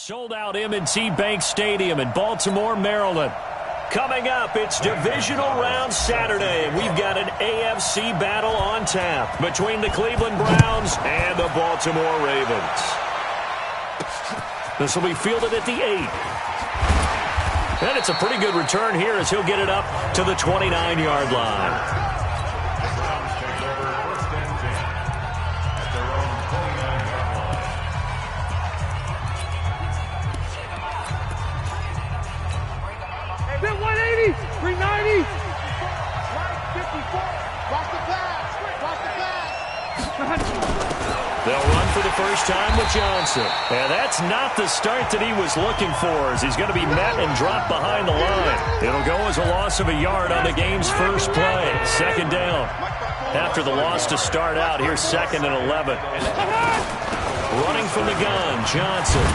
Sold-out M&T Bank Stadium in Baltimore, Maryland. Coming up, it's Divisional Round Saturday, and we've got an AFC battle on tap between the Cleveland Browns and the Baltimore Ravens. This will be fielded at the 8. And it's a pretty good return here as he'll get it up to the 29-yard line. They'll run for the first time with Johnson. And that's not the start that he was looking for, as he's going to be met and dropped behind the line. It'll go as a loss of a yard on the game's first play. Second down. After the loss to start out, here's 2nd and 11. Running from the gun, Johnson.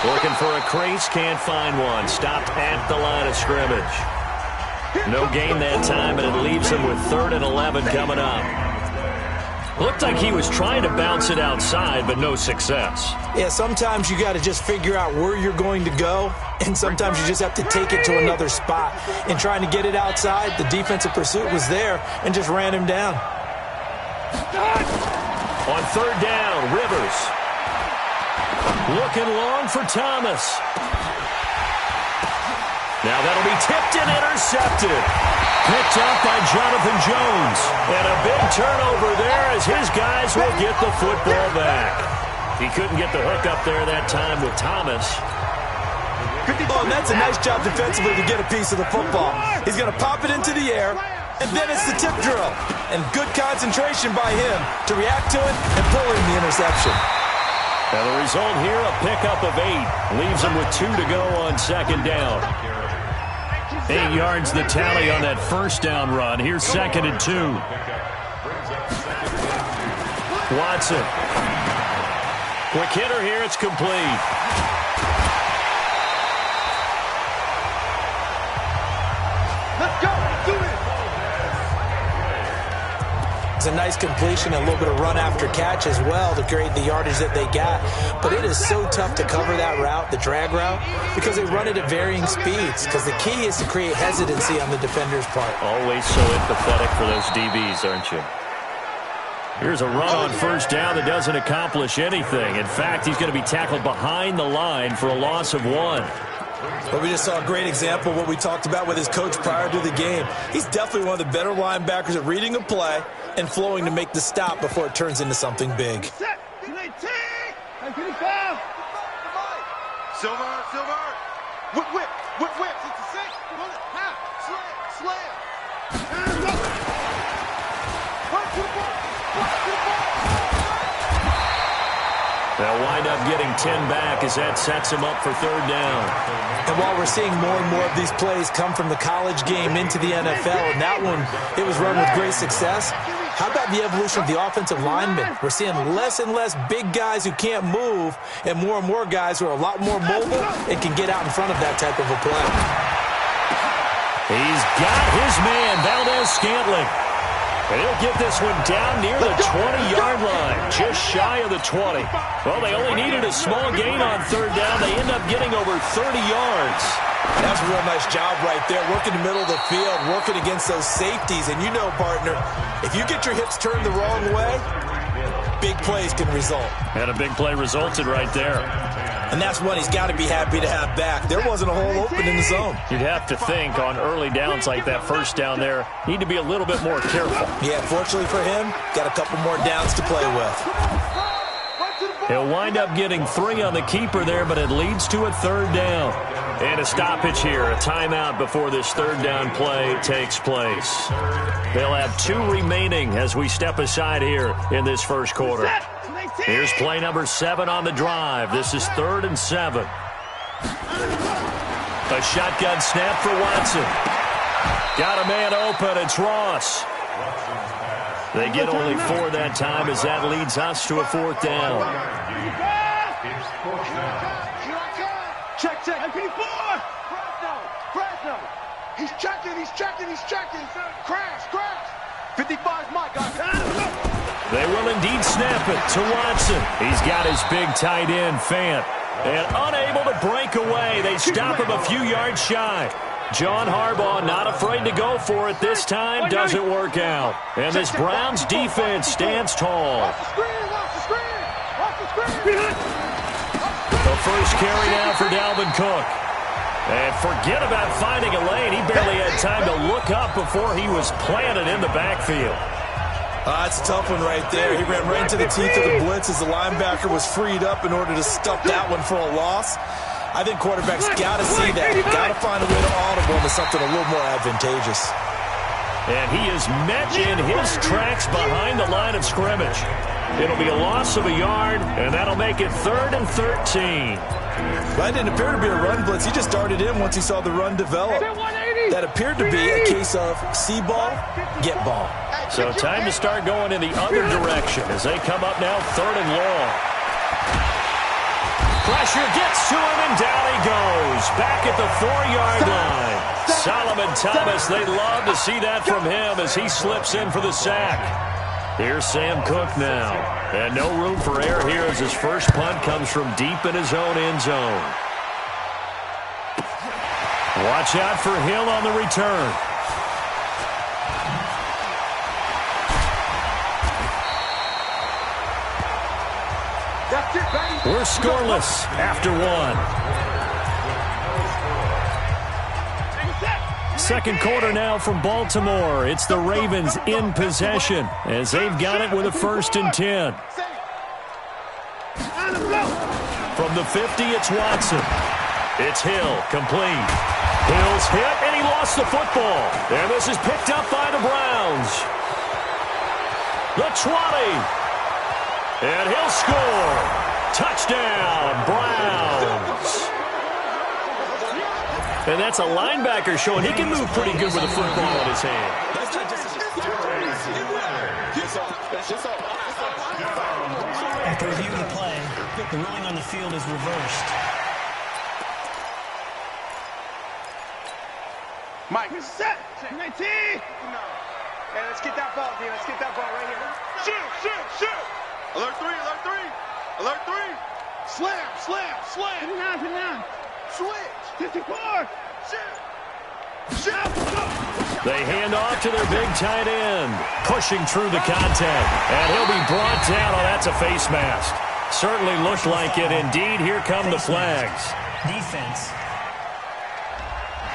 Looking for a crease, can't find one. Stopped at the line of scrimmage. No gain that time, and it leaves him with 3rd and 11 coming up. Looked like he was trying to bounce it outside, but no success. Yeah, sometimes you got to just figure out where you're going to go, and sometimes you just have to take it to another spot. And trying to get it outside, the defensive pursuit was there and just ran him down. On 3rd down, Rivers. Looking long for Thomas. Now that'll be tipped and intercepted. Picked up by Jonathan Jones. And a big turnover there as his guys will get the football back. He couldn't get the hook up there that time with Thomas. Oh, and that's a nice job defensively to get a piece of the football. He's going to pop it into the air, and then it's the tip drill. And good concentration by him to react to it and pull in the interception. Now the result here, a pickup of 8. Leaves him with 2 to go on 2nd down. 8 yards the tally on that first down run. Here's 2nd and 2. Watson. Quick hitter here. It's complete. Let's go. Do it. It's a nice completion, a little bit of run after catch as well to create the yardage that they got. But it is so tough to cover that route, the drag route, because they run it at varying speeds. Because the key is to create hesitancy on the defender's part. Always so empathetic for those DBs, aren't you? Here's a run on 1st down that doesn't accomplish anything. In fact, he's going to be tackled behind the line for a loss of 1. But we just saw a great example of what we talked about with his coach prior to the game. He's definitely one of the better linebackers at reading a play and flowing to make the stop before it turns into something big. Silver. Whip. It's a 6. Slam. They'll wind up getting 10 back as that sets him up for 3rd down. And while we're seeing more and more of these plays come from the college game into the NFL, and that one, it was run with great success, how about the evolution of the offensive linemen? We're seeing less and less big guys who can't move and more guys who are a lot more mobile and can get out in front of that type of a play. He's got his man, Valdez-Scantling. And he'll get this one down near the 20-yard line, just shy of the 20. Well, they only needed a small gain on 3rd down. They end up getting over 30 yards. That's a real nice job right there, working the middle of the field, working against those safeties. And you know, partner, if you get your hips turned the wrong way, big plays can result. And a big play resulted right there. And that's one he's got to be happy to have back. There wasn't a hole open in the zone. You'd have to think on early downs like that first down there, need to be a little bit more careful. Yeah, fortunately for him, got a couple more downs to play with. He'll wind up getting 3 on the keeper there, but it leads to a 3rd down. And a stoppage here, a timeout before this 3rd down play takes place. They'll have 2 remaining as we step aside here in this first quarter. Here's play number 7 on the drive. This is 3rd and 7. A shotgun snap for Watson. Got a man open. It's Ross. They get only 4 that time as that leads us to a 4th down. Check. Fresno. He's checking. Crash. 55's my guy. They will indeed snap it to Watson. He's got his big tight end, Fant. And unable to break away. They stop him a few yards shy. John Harbaugh not afraid to go for it this time. Doesn't work out. And this Browns defense stands tall. The first carry now for Dalvin Cook. And forget about finding a lane. He barely had time to look up before he was planted in the backfield. That's a tough one right there. He ran right into the teeth of the blitz as the linebacker was freed up in order to stuff that one for a loss. I think quarterbacks got to see that. Got to find a way to audible into something a little more advantageous. And he is met in his tracks behind the line of scrimmage. It'll be a loss of a yard, and that'll make it 3rd and 13. That didn't appear to be a run blitz. He just darted in once he saw the run develop. That appeared to be a case of see ball, get ball. So time to start going in the other direction as they come up now 3rd and long. Pressure gets to him, and down he goes. Back at the 4-yard line. Solomon Thomas, they love to see that from him as he slips in for the sack. Here's Sam Cook now. And no room for error here as his first punt comes from deep in his own end zone. Watch out for Hill on the return. We're scoreless after 1. Second quarter now from Baltimore. It's the Ravens in possession as they've got it with a 1st and 10. From the 50, it's Watson. It's Hill, complete. Hill's hit, and he lost the football. And this is picked up by the Browns. The 20. And he'll score. Touchdown, Browns. And that's a linebacker showing he can move pretty good with a football in his hand. After reviewing the play, the ruling on the field is reversed. Mike, set. 19. Hey, let's get that ball, dude. Let's get that ball right here. Shoot. Alert 3, alert 3. Alert 3. Slam. Put it down. Switch. 54. Shoot. They hand off to their big tight end. Pushing through the contact. And he'll be brought down. Oh, that's a face mask. Certainly looked like it. Indeed, here come the flags. Defense.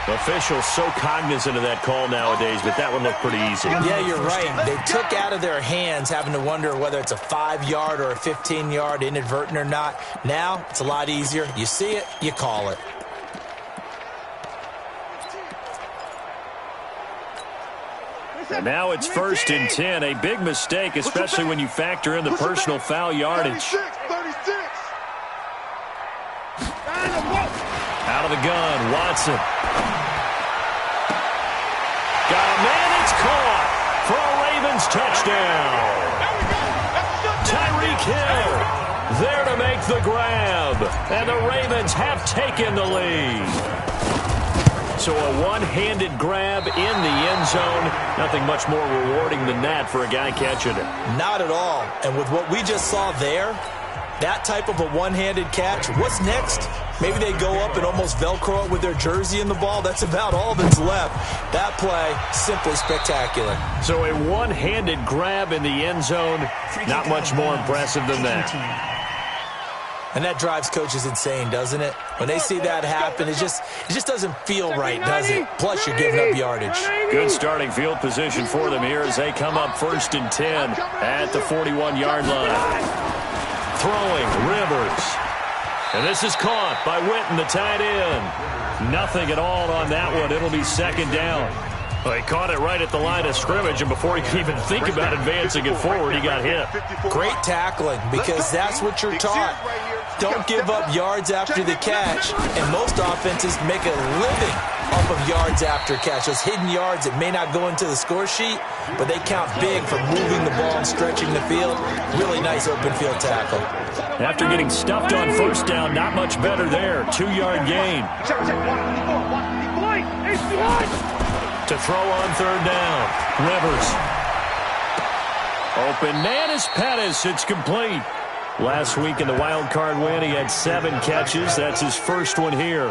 Officials so cognizant of that call nowadays, but that one looked pretty easy. Yeah, you're right. They took out of their hands having to wonder whether it's a 5-yard or a 15-yard inadvertent or not. Now, it's a lot easier. You see it, you call it. And now it's 1st and 10. A big mistake, especially when you factor in the personal foul yardage. 36. Out of the gun, Watson. Got a man, it's caught for a Ravens touchdown. Tyreek Hill there to make the grab. And the Ravens have taken the lead. So a one-handed grab in the end zone. Nothing much more rewarding than that for a guy catching it. Not at all. And with what we just saw there, that type of a one-handed catch, what's next? Maybe they go up and almost Velcro it with their jersey in the ball. That's about all that's left. That play, simply spectacular. So a one-handed grab in the end zone, not much more impressive than that. And that drives coaches insane, doesn't it? When they see that happen, it just doesn't feel right, does it? Plus, you're giving up yardage. Good starting field position for them here as they come up 1st and 10 at the 41-yard line. Throwing, Rivers. And this is caught by Witten, the tight end. Nothing at all on that one. It'll be 2nd down. Well, he caught it right at the line of scrimmage, and before he could even think about advancing it forward, he got hit. Great tackling, because that's what you're taught. Don't give up yards after the catch, and most offenses make a living off of yards after catch. Those hidden yards that may not go into the score sheet, but they count big for moving the ball and stretching the field. Really nice open field tackle. After getting stuffed on 1st down, not much better there. 2-yard gain. To throw on 3rd down. Rivers. Open man is Pettis. It's complete. Last week in the wild card win, he had 7 catches. That's his first one here.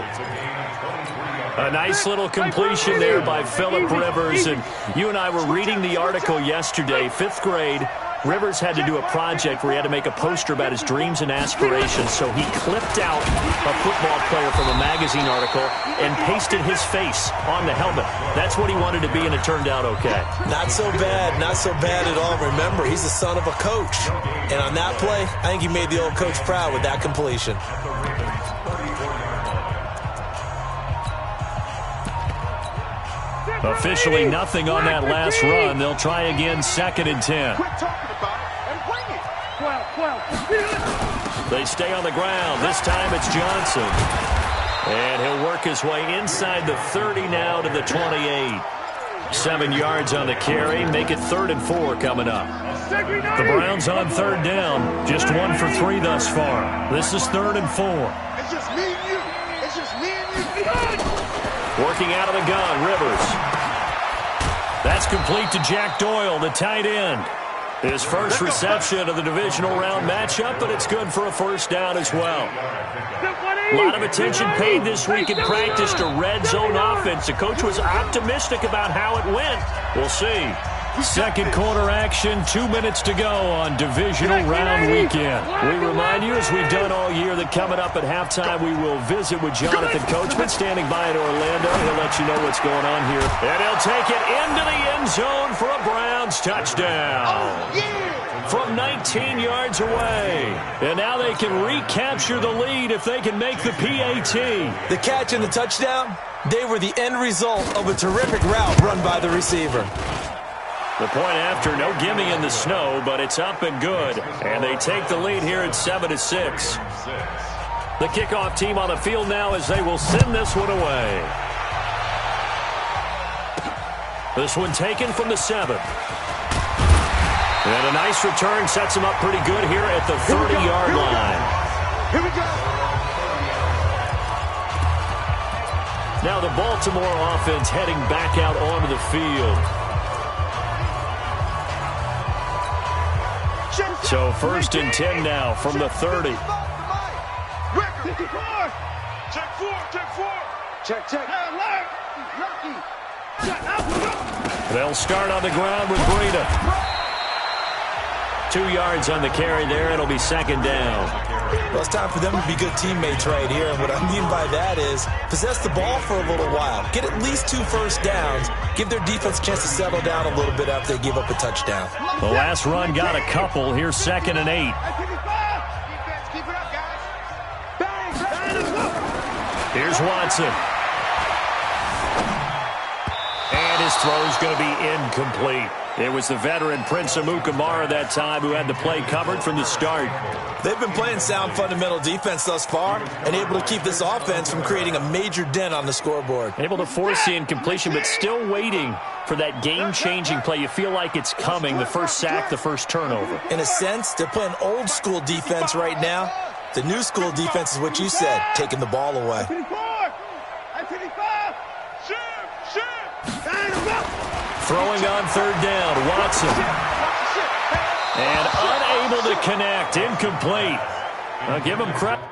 A nice little completion there by Phillip Rivers. And you and I were reading the article yesterday, 5th grade. Rivers had to do a project where he had to make a poster about his dreams and aspirations, so he clipped out a football player from a magazine article and pasted his face on the helmet. That's what he wanted to be, and it turned out okay. Not so bad at all. Remember, he's the son of a coach. And on that play, I think he made the old coach proud with that completion. Officially nothing on that last run. They'll try again, 2nd and 10. They stay on the ground. This time it's Johnson. And he'll work his way inside the 30 now to the 28. 7 yards on the carry. Make it 3rd and 4 coming up. The Browns on 3rd down. Just 1 for 3 thus far. This is 3rd and 4. It's just me and you. It's just me and you. Working out of the gun, Rivers. That's complete to Jack Doyle, the tight end. His first reception of the divisional round matchup, but it's good for a first down as well. A lot of attention paid this week in practice to red zone offense. The coach was optimistic about how it went. We'll see. Second quarter action, 2 minutes to go on divisional round weekend. We remind you, as we've done all year, that coming up at halftime, we will visit with Jonathan Coachman standing by in Orlando. He'll let you know what's going on here. And he'll take it into the end zone for a Browns touchdown. From 19 yards away. And now they can recapture the lead if they can make the PAT. The catch and the touchdown, they were the end result of a terrific route run by the receiver. The point after, no gimme in the snow, but it's up and good. And they take the lead here at 7-6. The kickoff team on the field now as they will send this one away. This one taken from the 7. And a nice return sets him up pretty good here at the 30-yard line. Here we go. Now the Baltimore offense heading back out onto the field. So 1st and 10 now from the 30. Check. They'll start on the ground with Breida. 2 yards on the carry there. It'll be 2nd down. Well, it's time for them to be good teammates right here. And what I mean by that is possess the ball for a little while. Get at least 2 first downs. Give their defense a chance to settle down a little bit after they give up a touchdown. The last run got a couple. Here's 2nd and 8. Here's Watson. And his throw's going to be incomplete. It was the veteran Prince Amukamara that time who had the play covered from the start. They've been playing sound fundamental defense thus far and able to keep this offense from creating a major dent on the scoreboard. Able to force the incompletion, but still waiting for that game-changing play. You feel like it's coming, the first sack, the first turnover. In a sense, they're playing old-school defense right now. The new-school defense is what you said, taking the ball away. Throwing on 3rd down, Watson. And unable to connect, incomplete. I'll give him credit.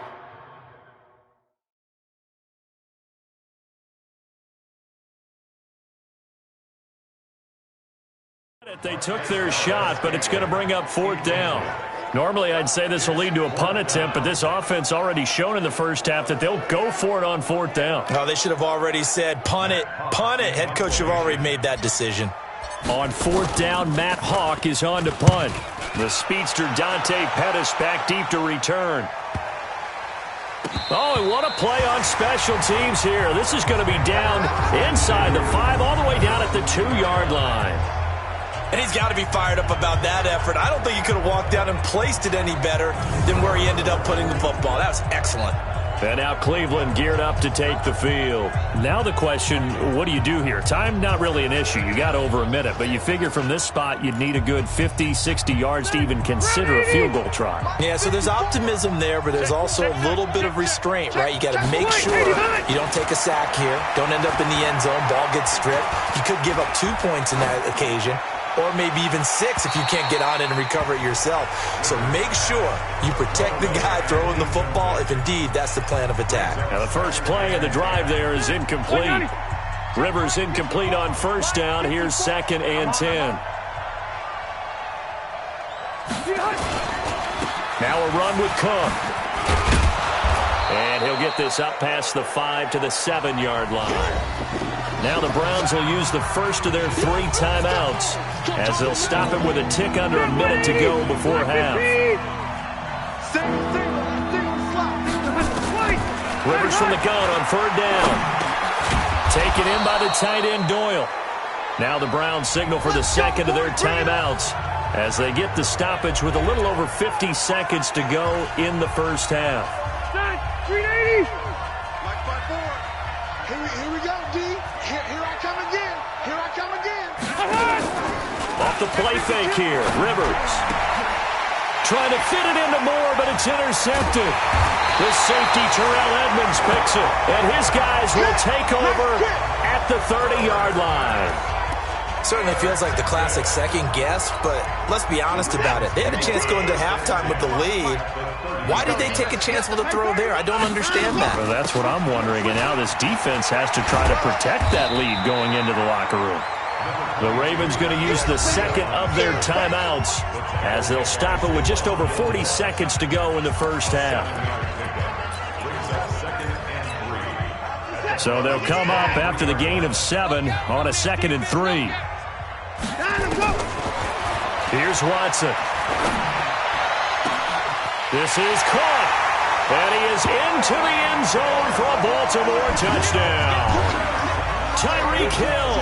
They took their shot, but it's going to bring up 4th down. Normally, I'd say this will lead to a punt attempt, but this offense already shown in the first half that they'll go for it on 4th down. Oh, they should have already said, punt it, punt it. Head coach should have already made that decision. On 4th down, Matt Hawk is on to punt. The speedster Dante Pettis back deep to return. Oh, and what a play on special teams here. This is going to be down inside the 5, all the way down at the 2-yard line. And he's got to be fired up about that effort. I don't think he could have walked down and placed it any better than where he ended up putting the football. That was excellent. And now Cleveland geared up to take the field. Now the question, what do you do here? Time, not really an issue. You got over a minute, but you figure from this spot you'd need a good 50, 60 yards to even consider a field goal try. Yeah, so there's optimism there, but there's also a little bit of restraint, right? You got to make sure you don't take a sack here. Don't end up in the end zone. Ball gets stripped. You could give up 2 points in that occasion. or maybe even 6 if you can't get on it and recover it yourself. So make sure you protect the guy throwing the football if indeed that's the plan of attack. Now the first play of the drive there is incomplete. Rivers incomplete on first down. Here's 2nd and 10. Now a run with Cook. And he'll get this up past the 5 to the 7-yard line. Now the Browns will use the first of their 3 timeouts as they'll stop him with a tick under a minute to go before half. Rivers from the gun on 3rd down. Taken in by the tight end Doyle. Now the Browns signal for the second of their timeouts as they get the stoppage with a little over 50 seconds to go in the first half. 380. Here we go, D. Here I come again. Here I come again. Off the play fake here, Rivers. Trying to fit it into Moore, but it's intercepted. The safety, Terrell Edmonds, picks it. And his guys will take over at the 30-yard line. Certainly feels like the classic second guess, but let's be honest about it. They had a chance going to halftime with the lead. Why did they take a chance with a throw there? I don't understand that. Well, that's what I'm wondering. And now this defense has to try to protect that lead going into the locker room. The Ravens going to use the second of their timeouts as they'll stop it with just over 40 seconds to go in the first half. So they'll come up after the gain of 7 on a 2nd and 3. Here's Watson. This is caught. And he is into the end zone for a Baltimore touchdown. Tyreek Hill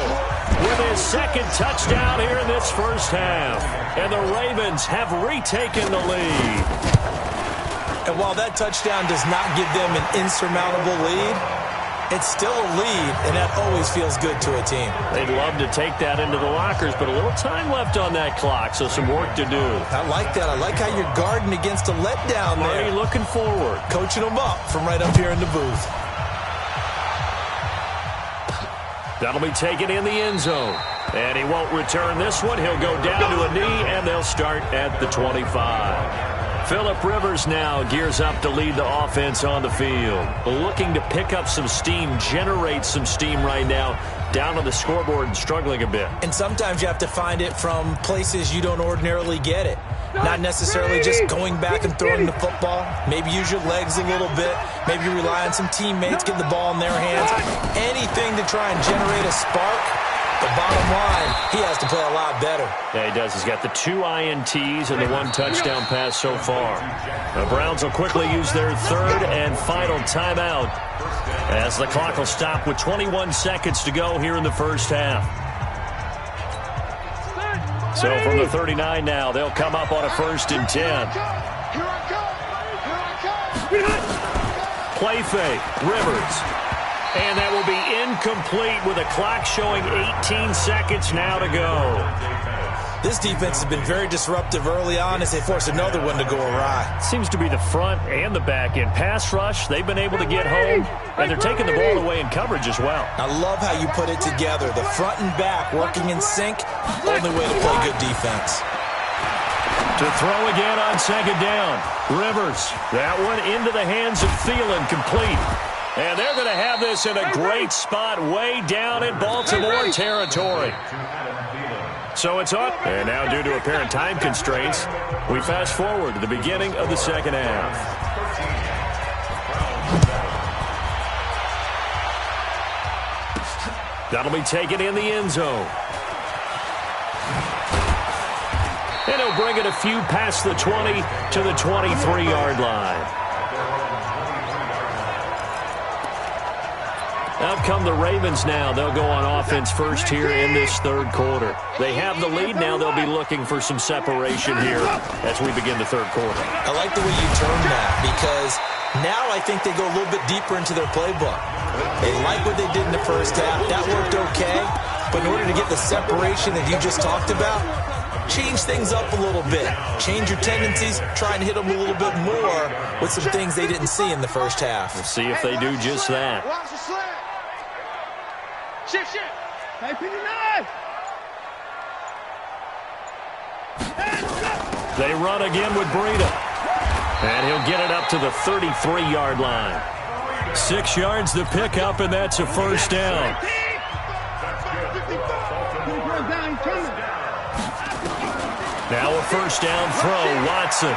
with his 2nd touchdown here in this first half. And the Ravens have retaken the lead. And while that touchdown does not give them an insurmountable lead, it's still a lead, and that always feels good to a team. They'd love to take that into the lockers, but a little time left on that clock, so some work to do. I like that. I like how you're guarding against a letdown there. Already looking forward. Coaching them up from right up here in the booth. That'll be taken in the end zone. And he won't return this one. He'll go down to a knee, and they'll start at the 25. Phillip Rivers now gears up to lead the offense on the field. Looking to pick up some steam, generate some steam right now, down on the scoreboard and struggling a bit. And sometimes you have to find it from places you don't ordinarily get it. Not necessarily just going back and throwing the football. Maybe use your legs a little bit. Maybe rely on some teammates, get the ball in their hands. Anything to try and generate a spark. The bottom line, he has to play a lot better. Yeah, he does. He's got the 2 INTs and the 1 touchdown pass so far. The Browns will quickly use their 3rd and final timeout as the clock will stop with 21 seconds to go here in the first half. So from the 39 now, they'll come up on a 1st and 10. Play fake, Rivers. And that will be incomplete with a clock showing 18 seconds now to go. This defense has been very disruptive early on as they force another one to go awry. Seems to be the front and the back end. Pass rush, they've been able to get home, and they're taking the ball away in coverage as well. I love how you put it together. The front and back working in sync, only way to play good defense. To throw again on 2nd down. Rivers, that one into the hands of Thielen, complete. And they're going to have this in a great spot way down in Baltimore territory. So it's up. And now due to apparent time constraints, we fast forward to the beginning of the second half. That'll be taken in the end zone. And he'll bring it a few past the 20 to the 23-yard line. Out come the Ravens now. They'll go on offense first here in this 3rd quarter. They have the lead now. They'll be looking for some separation here as we begin the 3rd quarter. I like the way you term that because now I think they go a little bit deeper into their playbook. They like what they did in the first half. That worked okay. But in order to get the separation that you just talked about, change things up a little bit. Change your tendencies. Try and hit them a little bit more with some things they didn't see in the first half. We'll see if they do just that. Shift. Hey, 59. They run again with Breida. And he'll get it up to the 33-yard line. 6 yards to pick up, and that's a first down. Now a first down throw, Watson.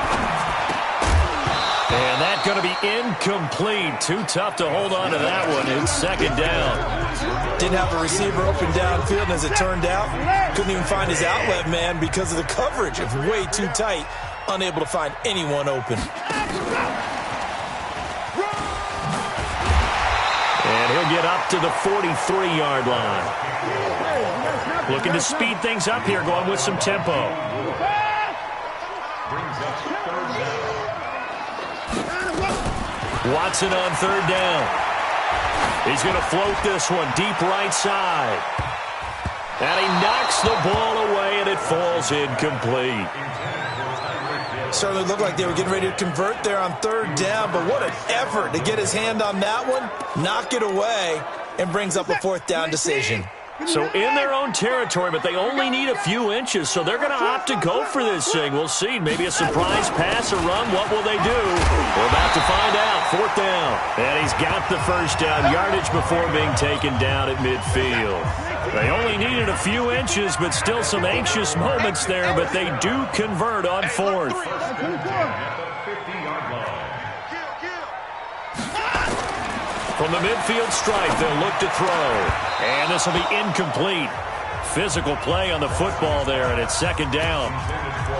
And that's going to be incomplete. Too tough to hold on to that one. It's second down. Didn't have a receiver open downfield, and as it turned out, couldn't even find his outlet man because of the coverage. It was way too tight, unable to find anyone open. And he'll get up to the 43-yard line. Looking to speed things up here, going with some tempo. Watson on third down. He's going to float this one deep right side. And he knocks the ball away, and it falls incomplete. Certainly looked like they were getting ready to convert there on third down, but what an effort to get his hand on that one, knock it away, and brings up a fourth down decision. So in their own territory, but they only need a few inches, so they're going to opt to go for this thing. We'll see. Maybe a surprise pass or run. What will they do? We're about to find out. Fourth down. And he's got the first down. Yardage before being taken down at midfield. They only needed a few inches, but still some anxious moments there, but they do convert on fourth. From the midfield stripe, they'll look to throw. And this will be incomplete. Physical play on the football there, and it's second down.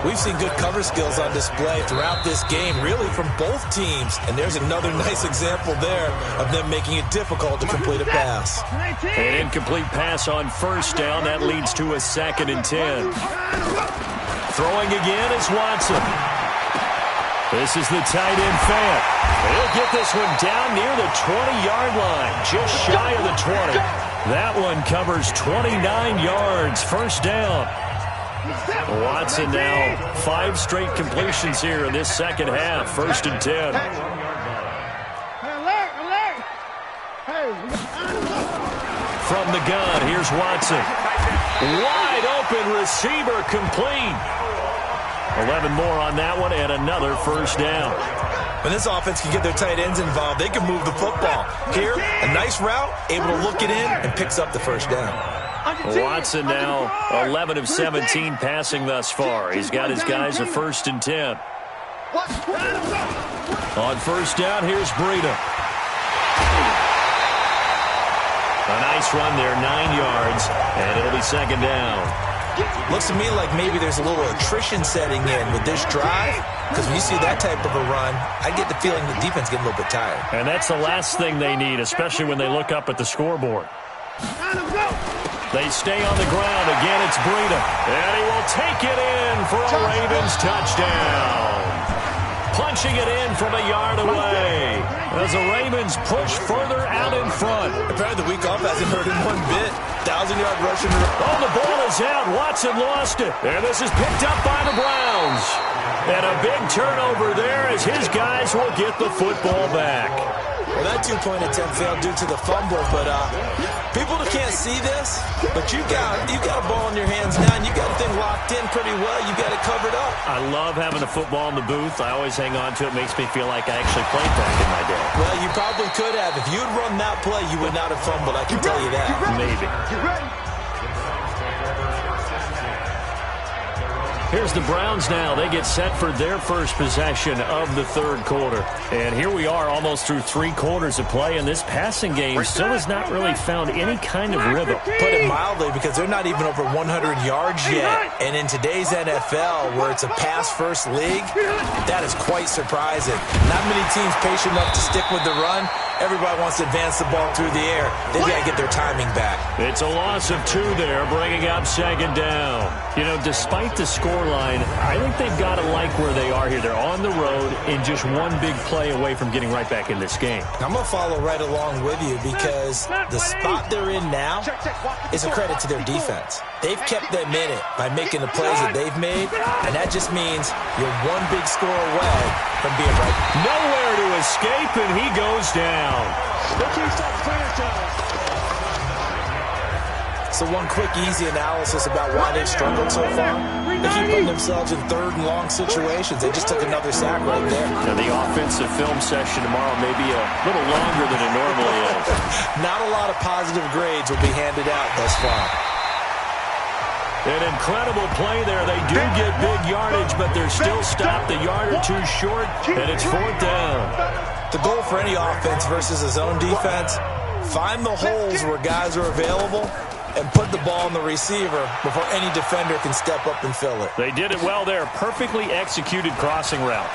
We've seen good cover skills on display throughout this game, really from both teams. And there's another nice example there of them making it difficult to complete a pass. An incomplete pass on first down. That leads to a 2nd and 10. Throwing again is Watson. This is the tight end Fant. He'll get this one down near the 20-yard line, just shy of the 20. That one covers 29 yards, first down. Watson now 5 straight completions here in this second half, 1st and 10. From the gun, here's Watson. Wide open receiver, complete. 11 more on that one, and another first down. When this offense can get their tight ends involved, they can move the football. Here, a nice route, able to look it in, and picks up the first down. Watson now 11 of 17 passing thus far. He's got his guys a 1st and 10. On first down, here's Breida. A nice run there, 9 yards, and it'll be second down. Looks to me like maybe there's a little attrition setting in with this drive, because when you see that type of a run, I get the feeling the defense getting a little bit tired. And that's the last thing they need, especially when they look up at the scoreboard. They stay on the ground. Again, it's Breida. And he will take it in for a Ravens touchdown. Punching it in from a yard away as the Ravens push further out in front. Apparently the week off hasn't hurt him one bit. 1,000-yard rushing. Oh, the ball is out. Watson lost it. And this is picked up by the Browns. And a big turnover there as his guys will get the football back. Well, that two-point attempt failed due to the fumble, but people can't see this, but you got a ball in your hands now, and you got the thing locked in pretty well. You got it covered up. I love having a football in the booth. I always hang on to it. It makes me feel like I actually played back in my day. Well, you probably could have. If you'd run that play, you would not have fumbled. I can tell you that. Maybe. Here's the Browns now. They get set for their first possession of the third quarter. And here we are almost through 3 quarters of play, and this passing game still has not really found any kind of rhythm. Put it mildly, because they're not even over 100 yards yet. And in today's NFL, where it's a pass-first league, that is quite surprising. Not many teams patient enough to stick with the run. Everybody wants to advance the ball through the air. They've got to get their timing back. It's a loss of 2 there, bringing up second down. You know, despite the scoreline, I think they've got to like where they are here. They're on the road and just one big play away from getting right back in this game. I'm going to follow right along with you, because the spot they're in now is a credit to their defense. They've kept them in it by making the plays that they've made, and that just means you're one big score away from being right. Nowhere to escape, and he goes down. So one quick, easy analysis about why they've struggled so far. They keep putting themselves in third and long situations. They just took another sack right there. Now the offensive film session tomorrow may be a little longer than it normally is. Not a lot of positive grades will be handed out thus far. An incredible play there. They do get big yardage, but they're still stopped a yard or two short, and it's 4th down. The goal for any offense versus a zone defense, find the holes where guys are available and put the ball on the receiver before any defender can step up and fill it. They did it well there. Perfectly executed crossing route.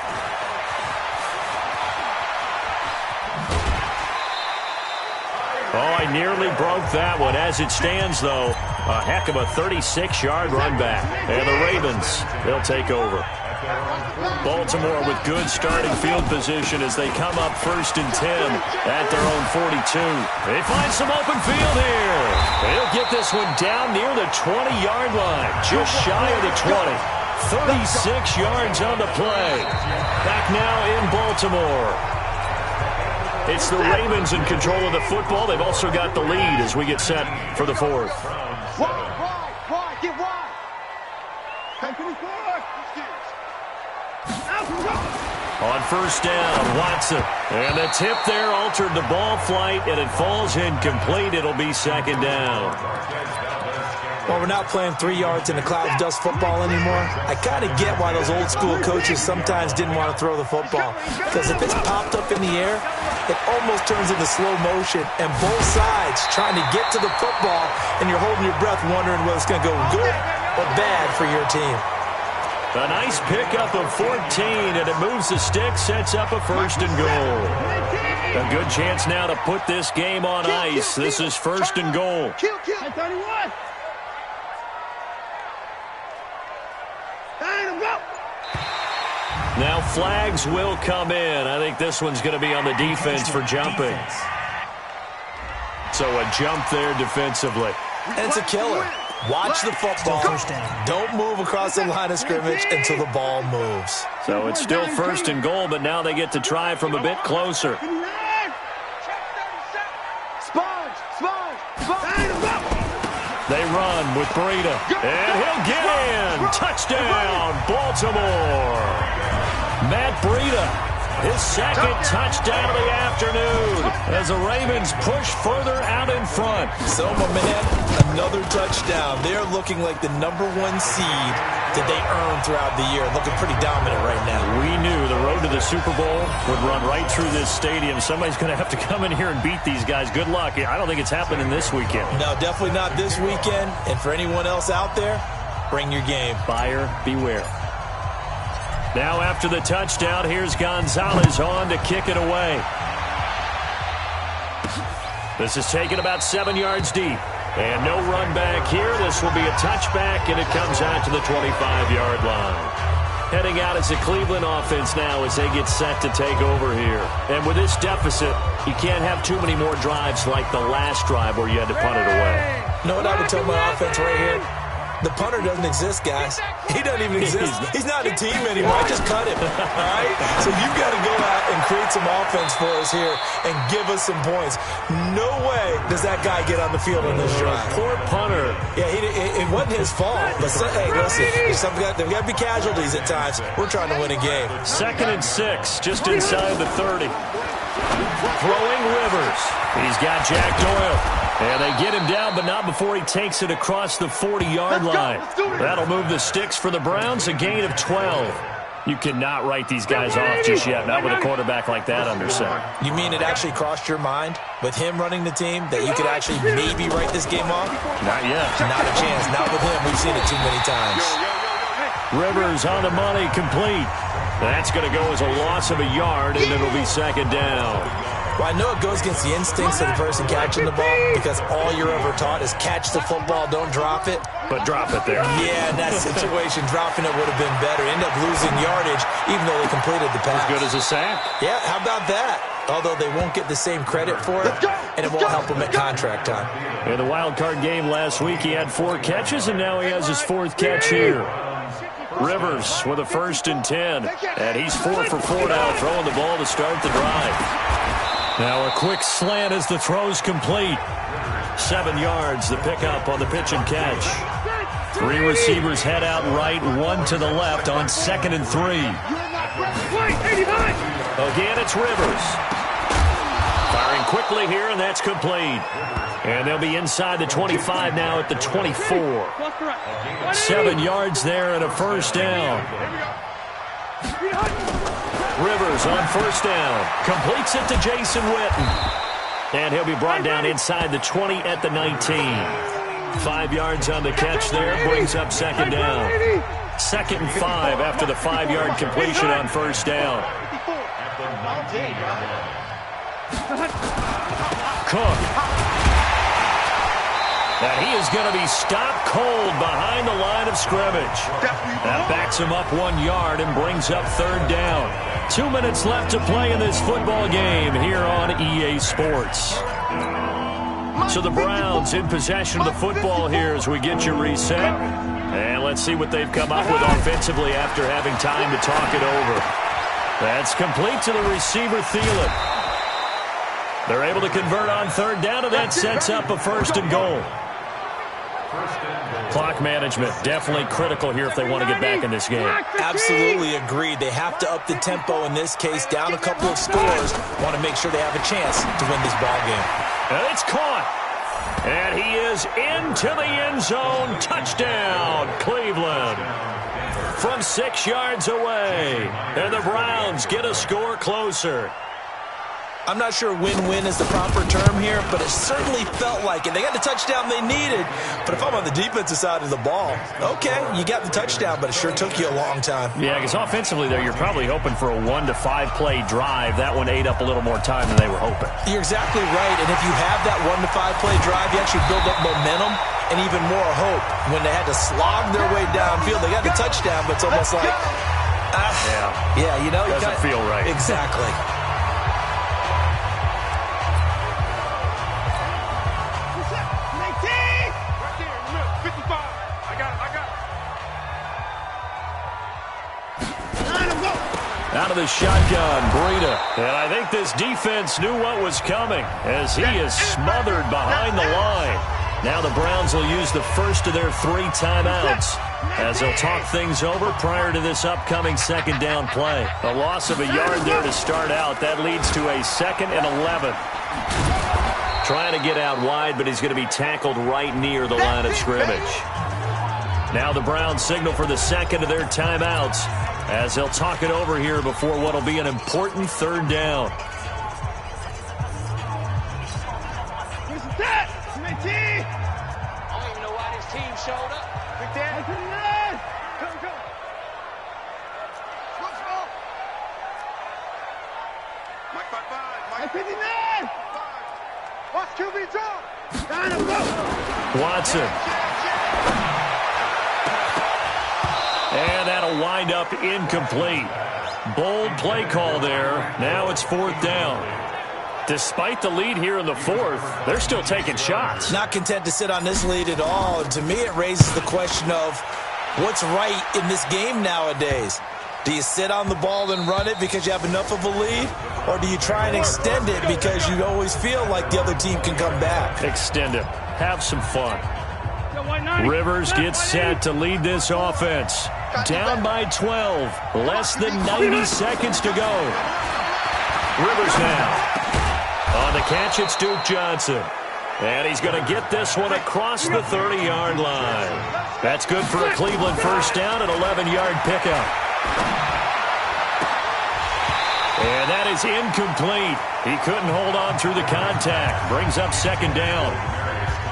Oh, I nearly broke that one. As it stands, though, a heck of a 36-yard run back. And the Ravens, they'll take over. Baltimore with good starting field position as they come up 1st and 10 at their own 42. They find some open field here. They'll get this one down near the 20-yard line, just shy of the 20. 36 yards on the play. Back now in Baltimore. It's the Ravens in control of the football. They've also got the lead as we get set for the 4th. Wide, get wide. On 1st down, Watson. And the tip there altered the ball flight, and it falls incomplete. It'll be 2nd down. Well, we're not playing 3 yards in a cloud of dust football anymore. I kind of get why those old school coaches sometimes didn't want to throw the football. Because if it's popped up in the air, it almost turns into slow motion. And both sides trying to get to the football, and you're holding your breath wondering whether it's going to go good or bad for your team. A nice pickup of 14, and it moves the stick, sets up a 1st and goal. A good chance now to put this game on ice. This is 1st and goal. Kill. 31. Now flags will come in. I think this one's going to be on the defense for jumping. So a jump there defensively. And it's a killer. Watch the football. Don't move across the line of scrimmage until the ball moves. So it's still 1st and goal, but now they get to try from a bit closer. They run with Breida. And he'll get in. Touchdown, Baltimore. Matt Breida. His 2nd touchdown of the afternoon as the Ravens push further out in front. So, my man, another touchdown. They're looking like the #1 seed that they earned throughout the year. Looking pretty dominant right now. We knew the road to the Super Bowl would run right through this stadium. Somebody's going to have to come in here and beat these guys. Good luck. I don't think it's happening this weekend. No, definitely not this weekend. And for anyone else out there, bring your game. Buyer beware. Now after the touchdown, here's Gonzalez on to kick it away. This is taken about 7 yards deep. And no run back here. This will be a touchback, and it comes out to the 25-yard line. Heading out as a Cleveland offense now as they get set to take over here. And with this deficit, you can't have too many more drives like the last drive where you had to punt it away. You know what I would tell my offense right here? The punter doesn't exist, guys. He doesn't even exist. He's not a team anymore. I just cut him. All right? So you've got to go out and create some offense for us here and give us some points. No way does that guy get on the field in this drive. Poor punter. Yeah, it wasn't his fault. But, hey, listen, there's got to be casualties at times. We're trying to win a game. 2nd and 6, just inside the 30. Throwing Rivers. He's got Jack Doyle. And they get him down, but not before he takes it across the 40-yard line. That'll move the sticks for the Browns, a gain of 12. You cannot write these guys off just yet, not with a quarterback like that under center. You mean it actually crossed your mind with him running the team that you could actually maybe write this game off? Not yet. Not a chance. Not with him. We've seen it too many times. Rivers on the money, complete. That's going to go as a loss of a yard, and it'll be 2nd down. Well, I know it goes against the instincts of the person catching the ball because all you're ever taught is catch the football, don't drop it. But drop it there. Yeah, in that situation, dropping it would have been better. End up losing yardage even though they completed the pass. As good as a sack. Yeah, how about that? Although they won't get the same credit for it, and it won't help them at contract time. In the wild card game last week, he had 4 catches, and now he has his 4th catch here. Rivers with a 1st and 10, and he's 4 for 4 now, throwing the ball to start the drive. Now a quick slant as the throw's complete. 7 yards, the pickup on the pitch and catch. 3 receivers head out right, 1 to the left on 2nd and 3. Again, it's Rivers. Firing quickly here, and that's complete. And they'll be inside the 25 now at the 24. 7 yards there and a first down. Rivers on first down. Completes it to Jason Witten. And he'll be brought down inside the 20 at the 19. 5 yards on the catch there. Brings up second down. 2nd and 5 after the 5-yard completion on first down. Cook. And he is going to be stopped cold behind the line of scrimmage. That backs him up 1 yard and brings up third down. 2 minutes left to play in this football game here on EA Sports. So the Browns in possession of the football here as we get you reset. And let's see what they've come up with offensively after having time to talk it over. That's complete to the receiver, Thielen. They're able to convert on third down, and that sets up a 1st and goal. Clock management, definitely critical here if they want to get back in this game. Absolutely agreed. They have to up the tempo in this case, down a couple of scores. Want to make sure they have a chance to win this ball game. And it's caught. And he is into the end zone. Touchdown, Cleveland. From 6 yards away. And the Browns get a score closer. I'm not sure win-win is the proper term here, but it certainly felt like it. They got the touchdown they needed, but if I'm on the defensive side of the ball, okay, you got the touchdown, but it sure took you a long time. Yeah, because offensively there, you're probably hoping for a 1 to 5 play drive. That one ate up a little more time than they were hoping. You're exactly right, and if you have that 1 to 5 play drive, you actually build up momentum and even more hope. When they had to slog their way downfield, they got the touchdown, but it's almost like, yeah, you know. Doesn't feel right. Exactly. Out of the shotgun, Breida. And I think this defense knew what was coming as he is smothered behind the line. Now the Browns will use the first of their 3 timeouts as they'll talk things over prior to this upcoming 2nd down play. A loss of a yard there to start out. That leads to a 2nd and 11. Trying to get out wide, but he's going to be tackled right near the line of scrimmage. Now the Browns signal for the 2nd of their timeouts as they'll talk it over here before what will be an important 3rd down. I don't even know why this team showed up. Big Dan. Go. Mike 5-5. Mike 59. Watch QB drop. Watson. And that'll wind up incomplete. Bold play call there. Now it's 4th down. Despite the lead here in the 4th, they're still taking shots. Not content to sit on this lead at all. And to me, it raises the question of what's right in this game nowadays. Do you sit on the ball and run it because you have enough of a lead? Or do you try and extend it because you always feel like the other team can come back? Extend it. Have some fun. Rivers gets set to lead this offense. Down by 12. Less than 90 seconds to go. Rivers now. On the catch, it's Duke Johnson. And he's going to get this one across the 30-yard line. That's good for a Cleveland first down, an 11-yard pickup. And that is incomplete. He couldn't hold on through the contact. Brings up 2nd down.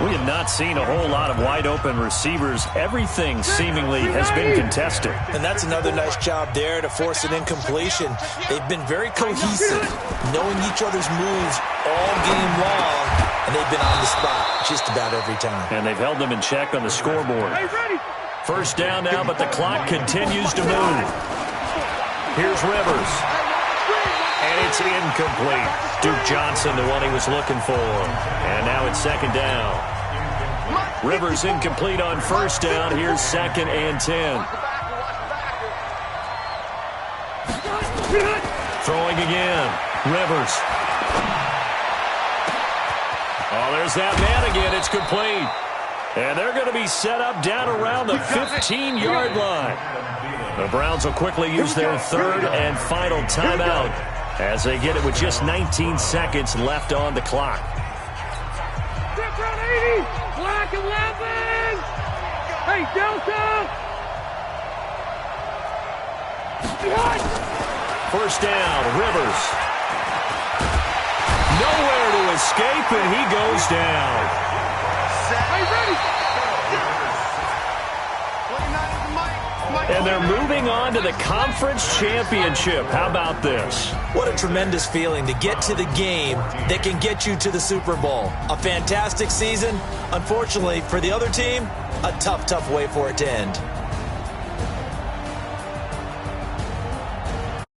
We have not seen a whole lot of wide-open receivers. Everything seemingly has been contested. And that's another nice job there to force an incompletion. They've been very cohesive, knowing each other's moves all game long, and they've been on the spot just about every time. And they've held them in check on the scoreboard. First down now, but the clock continues to move. Here's Rivers. And it's incomplete. Duke Johnson, the one he was looking for. And now it's 2nd down. Rivers incomplete on first down. Here's 2nd and 10. Throwing again. Rivers. Oh, there's that man again. It's complete. And they're going to be set up down around the 15-yard line. The Browns will quickly use their third and final timeout as they get it with just 19 seconds left on the clock. Black 11! Hey, Delta! First down, Rivers. Nowhere to escape, and he goes down. Hey, ready? And they're moving on to the conference championship. How about this? What a tremendous feeling to get to the game that can get you to the Super Bowl. A fantastic season. Unfortunately, for the other team, a tough way for it to end.